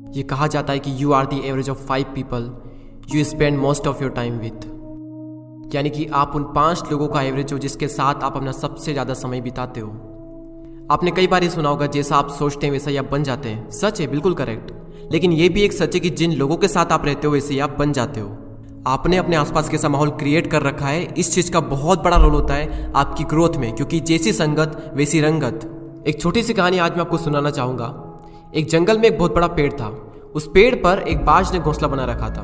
ये कहा जाता है कि you are the average of 5 people you spend most of your time with, यानी कि आप उन 5 लोगों का एवरेज हो जिसके साथ आप अपना सबसे ज़्यादा समय बिताते हो। आपने कई बार ये सुना होगा, जैसा आप सोचते हैं वैसा ही आप बन जाते हैं। सच है, बिल्कुल करेक्ट। लेकिन ये भी एक सच है कि जिन लोगों के साथ आप रहते हो वैसे ही आप बन जाते हो। आपने अपने आसपास कैसा माहौल क्रिएट कर रखा है, इस चीज़ का बहुत बड़ा रोल होता है आपकी ग्रोथ में, क्योंकि जैसी संगत वैसी रंगत। एक छोटी सी कहानी आज मैं आपको सुनाना चाहूँगा। एक जंगल में एक बहुत बड़ा पेड़ था। उस पेड़ पर एक बाज ने घोंसला बना रखा था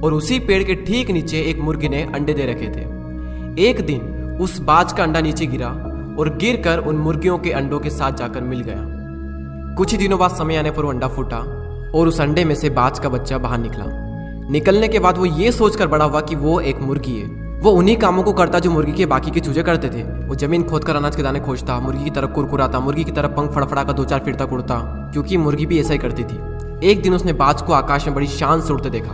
और उसी पेड़ के ठीक नीचे एक मुर्गी ने अंडे दे रखे थे। एक दिन उस बाज का अंडा नीचे गिरा और गिरकर उन मुर्गियों के अंडों के साथ जाकर मिल गया। कुछ ही दिनों बाद समय आने पर वो अंडा फूटा और उस अंडे में से बाज का बच्चा बाहर निकला। निकलने के बाद वो ये सोचकर बड़ा हुआ कि वो एक मुर्गी है। वो उन्हीं कामों को करता जो मुर्गी के बाकी के चूजे करते थे। वो जमीन खोदकर अनाज के दाने खोजता, मुर्गी की तरह कुरकुराता, मुर्गी की तरह पंख फड़फड़ा कर 2-4 फिरता उड़ता, क्योंकि मुर्गी भी ऐसा ही करती थी। एक दिन उसने बाज को आकाश में बड़ी शान से उड़ते देखा,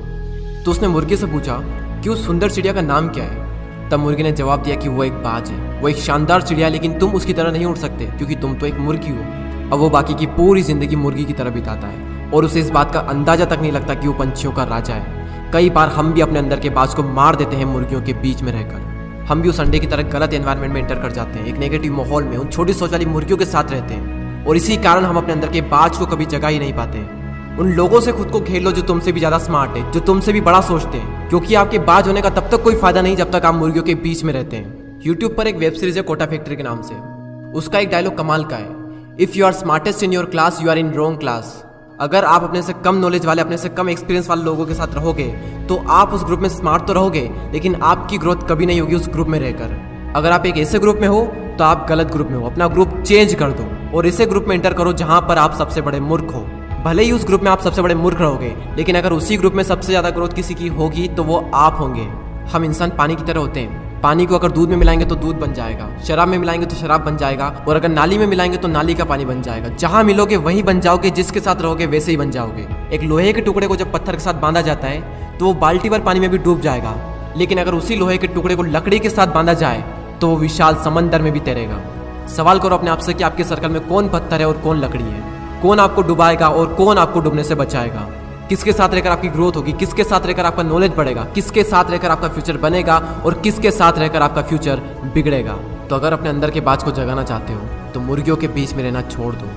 तो उसने मुर्गी से पूछा कि उस सुंदर चिड़िया का नाम क्या है। तब मुर्गी ने जवाब दिया कि वो एक बाज है, वो एक शानदार चिड़िया है, लेकिन तुम उसकी तरह नहीं उड़ सकते क्योंकि तुम तो एक मुर्गी हो। अब वो बाकी की पूरी जिंदगी मुर्गी की तरह बिताता है और उसे इस बात का अंदाजा तक नहीं लगता कि वो पंछियों का राजा है। कई बार हम भी अपने अंदर के बाज को मार देते हैं मुर्गियों के बीच में रहकर। हम भी उस अंडे की तरह गलत एनवायरनमेंट में एंटर कर जाते हैं, एक नेगेटिव माहौल में उन छोटी सोच वाली मुर्गियों के साथ रहते हैं, और इसी कारण हम अपने अंदर के बाज को कभी जगा ही नहीं पाते। उन लोगों से खुद को घेर लो जो तुमसे भी ज्यादा स्मार्ट है, जो तुमसे भी बड़ा सोचते हैं, क्योंकि आपके बाज होने का तब तक कोई फायदा नहीं जब तक आप मुर्गियों के बीच में रहते हैं। यूट्यूब पर एक वेब सीरीज है कोटा फैक्ट्री के नाम से। उसका एक डायलॉग कमाल का है, if you are smartest in your class you are in wrong class. अगर आप अपने से कम नॉलेज वाले, अपने से कम एक्सपीरियंस वाले लोगों के साथ रहोगे तो आप उस ग्रुप में स्मार्ट तो रहोगे, लेकिन आपकी ग्रोथ कभी नहीं होगी उस ग्रुप में रहकर। अगर आप एक ऐसे ग्रुप में हो तो आप गलत ग्रुप में हो। अपना ग्रुप चेंज कर दो और ऐसे ग्रुप में एंटर करो जहां पर आप सबसे बड़े मूर्ख हो। भले ही उस ग्रुप में आप सबसे बड़े मूर्ख रहोगे, लेकिन अगर उसी ग्रुप में सबसे ज्यादा ग्रोथ किसी की होगी तो वो आप होंगे। हम इंसान पानी की तरह होते हैं। पानी को अगर दूध में मिलाएंगे तो दूध बन जाएगा, शराब में मिलाएंगे तो शराब बन जाएगा, और अगर नाली में मिलाएंगे तो नाली का पानी बन जाएगा। जहां मिलोगे वहीं बन जाओगे, जिसके साथ रहोगे वैसे ही बन जाओगे। एक लोहे के टुकड़े को जब पत्थर के साथ बांधा जाता है तो वो बाल्टी भर पानी में भी डूब जाएगा, लेकिन अगर उसी लोहे के टुकड़े को लकड़ी के साथ बांधा जाए तो वो विशाल समंदर में भी तैरेगा। सवाल करो अपने आप से कि आपके सर्कल में कौन पत्थर है और कौन लकड़ी है, कौन आपको डुबाएगा और कौन आपको डूबने से बचाएगा। किसके साथ रहकर आपकी ग्रोथ होगी, किसके साथ रहकर आपका नॉलेज बढ़ेगा, किसके साथ रहकर आपका फ्यूचर बनेगा और किसके साथ रहकर आपका फ्यूचर बिगड़ेगा। तो अगर अपने अंदर के बाज को जगाना चाहते हो तो मुर्गियों के बीच में रहना छोड़ दो।